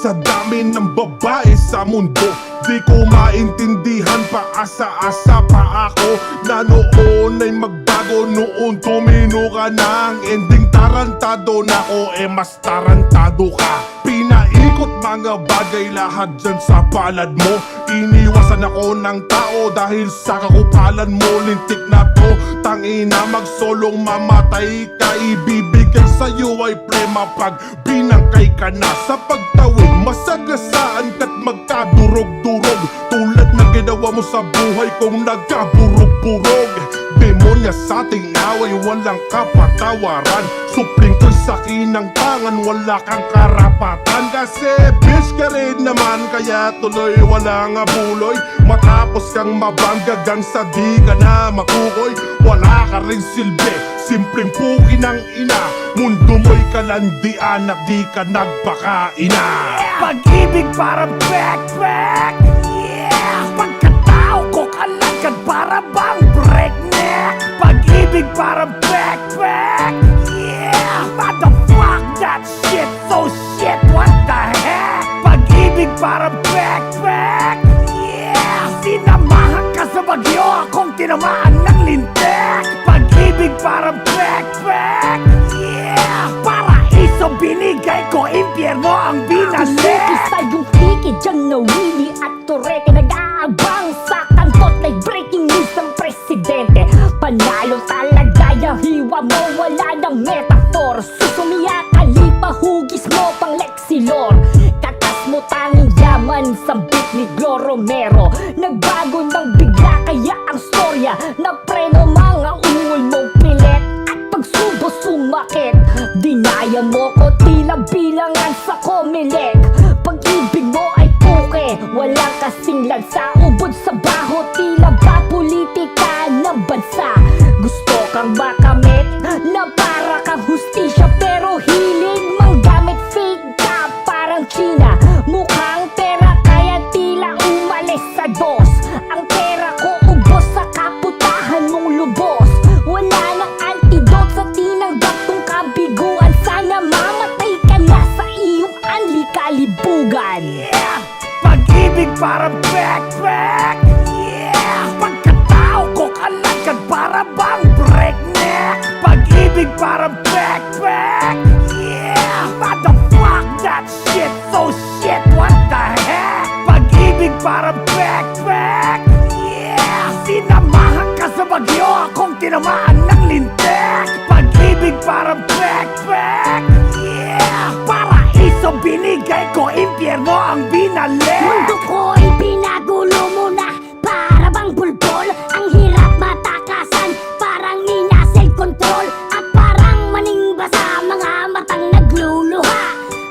Sa dami ng babae sa mundo, di ko maintindihan pa asa-asa pa ako na noon ay magbago. Noon tumino ka ng ending, tarantado na ko, mas tarantado ka. Pinaikot mga bagay lahat dyan sa palad mo. Iniwasan ako ng tao dahil sa kakupalan mo. Lintik na to, tangina, magsolong mamatay ka. Ibibigay sa'yo ay prema pag binangkay ka na. Sa pagtawid, masagasaan ka't magkadurog-durog, tulad na ginawa mo sa buhay kong nagkaburog-burog. Demonya sa ating away, walang kapatawaran. Supling ko'y sakinang tangan, wala kang karapatan. Kasi bitch ka rin naman, kaya tuloy walang abuloy. Matapos kang mabanggagang sa di ka na makukoy, wala ka rin silbi, simpleng puki ng ina. Mundo mo'y kalandian at di ka nagpakaina. Pag-ibig parang backpack, yeah. Pagkatao ko kalagad para bang breakneck. Pag-ibig parang backpack, yeah. Motherfuck that shit, so shit, what the heck. Pag-ibig parang backpack, yeah. Sinamahan ka sa bagyo, akong tinamaan ng lintek. Pag-ibig parang backpack, yeah. Paraiso binigay ko, impyerno ang binalik. Isa yung tiki dyan na Willie at Torete, nag-aabang sa kantot like breaking news ng presidente. Panalo talaga yung hiwa mo, wala ng metaphor. Susumia kalipa, hugis mo pang Lexilor. Katas mo tanging yaman, sambit ni Glo Romero. Nagbago ng bigla kaya ang storya, napreno mga ungol mong pilit. At pagsubo sumakit, dinaya mo ko tila bilangan sa Comelec. Pag-ibig mo ay puke, walang kasing lansa. Ubod sa baho, tila ba politika ng bansa. Gusto kang makamit na para kang hustisya, pero hilig manggamit fake ka parang China. Mukhang pera kaya tila umalis sa dos. Ang pera ko ubos sa kaputahan mong lubos. Wala nang antidote sa tinanggap kong kabiguan. Sana mamatay ka na sa iyong anli-kalibugan. Yeah. Pag-ibig parang backpack, yeah. Pagkatao ko kalagad para bang breakneck. Pag-ibig parang backpack, yeah. Motherfuck that shit, so shit, what the heck. Pag-ibig parang backpack, yeah. Sinamahan ka sa bagyo, akong tinamaan ng lintek. Pag-ibig parang backpack, yeah. Paraiso binigay ko, impyerno ang binalik. Mundo ko'y pinagulo mo na para bang bulbol. Ang hirap matakasan, parang nina self-control. At parang maningba sa mga matang nagluluha.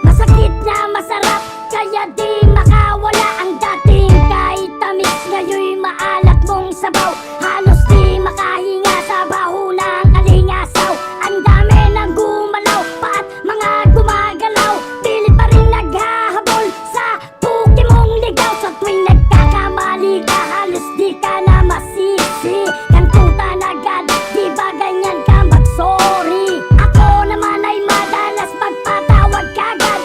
Masakit na masarap, kaya di makawala. Ang dating kahit tamis, ngayon'y maalat mong sabaw. Halos di makahinga sa baho ng alingasaw. Ang dami ng gumalaw, paat mga gumagalaw. Pilit pa rin naghahabol sa puki mong ligaw. Sa tuwing nagkakamali ka, halos di ka na masisi. Kantutan agad, di ba ganyan ka mag-sorry? Ako naman ay madalas magpatawad kagad.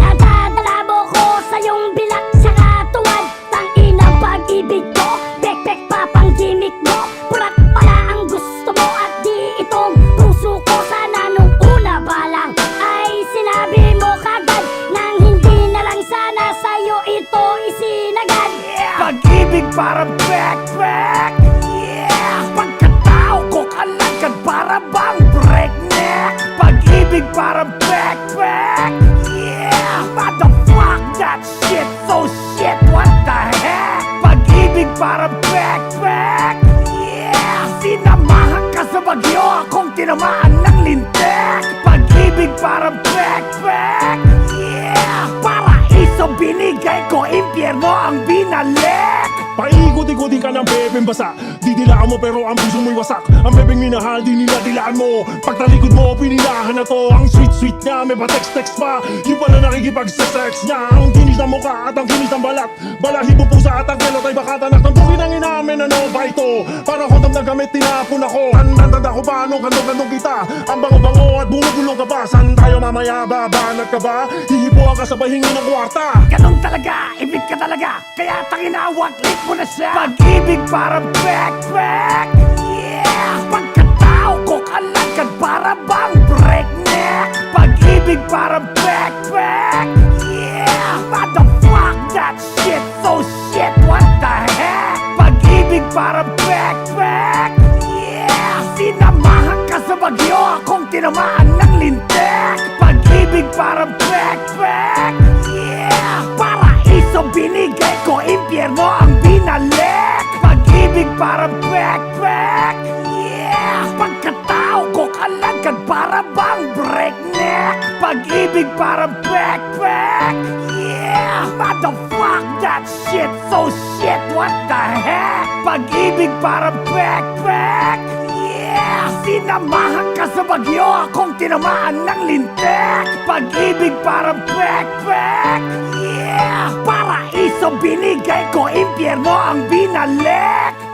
Nadadala mo ko sa iyong bilak sa katuwad. Tangina pag-ibig ko, backpack pa pang gimmick mo. Purat pala ang gusto mo at di itong puso ko. Sana nung una ba lang ay sinabi mo kagad, nang hindi na lang sana sa'yo ito isinagad. Pag-ibig parang backpack, yeah. Pagkatao ko kalagad para bang breakneck. Pag-ibig parang backpack, yeah. Motherfuck that shit, so shit, what the heck. Pag-ibig parang backpack, yeah. Sinamahan ka sa bagyo, akong tinamaan ng lintek. Pag-ibig parang backpack, yeah. Paraiso binigay ko, impyerno ang binalik. Paikot-ikotin ka ng bebeng basa, didilaan mo pero ang puso mo'y wasak. Ang bebeng minahal, di nila dilaan mo. Pagtalikod mo, pinilahan na to. Ang sweet-sweet niya, may pa-text-text pa. Yung pala nakikipag-sex niya. Ang kinis ng mukha at ang kinis ng balat. Balahibo pusa at ang kelot ay baka tanak ng bukin ng ina. namin ano ba ito? Para hodam na gamit tinapon ako. Tanda ko paano gandong kita. Ang bango-bango at bulong-bulong ka ba? Saan tayo mamaya babanat ka ba? Hihipuan ka sa bahingi ng kwarta. Ganun talaga, ibig ka talaga. Kaya tanginawag, click mo na siya. Pag-ibig parang backpack. Yeah! Pagkatao ko kalagad para bang breakneck. Pag-ibig parang backpack. Yeah! Motherfuck that shit, so shit, what the heck? Pag-ibig parang backpack. Yeah! Sinamahan ka sa bagyo, akong tinamaan ng lintek. Pag-ibig parang backpack. Yeah! Paraiso binigay ko, impyerno ang binalik. Pag-ibig parang backpack. Yeah! Pagkatao ko kalagad para bang breakneck. Pag-ibig parang backpack. Yeah! Motherfuck that shit, so shit, what the heck? Pag-ibig parang backpack. Yeah! Sinamahan ka sa bagyo, akong tinamaan ng lintek. Pag-ibig parang backpack. Yeah! Paraiso binigay ko, impyerno ang binalik.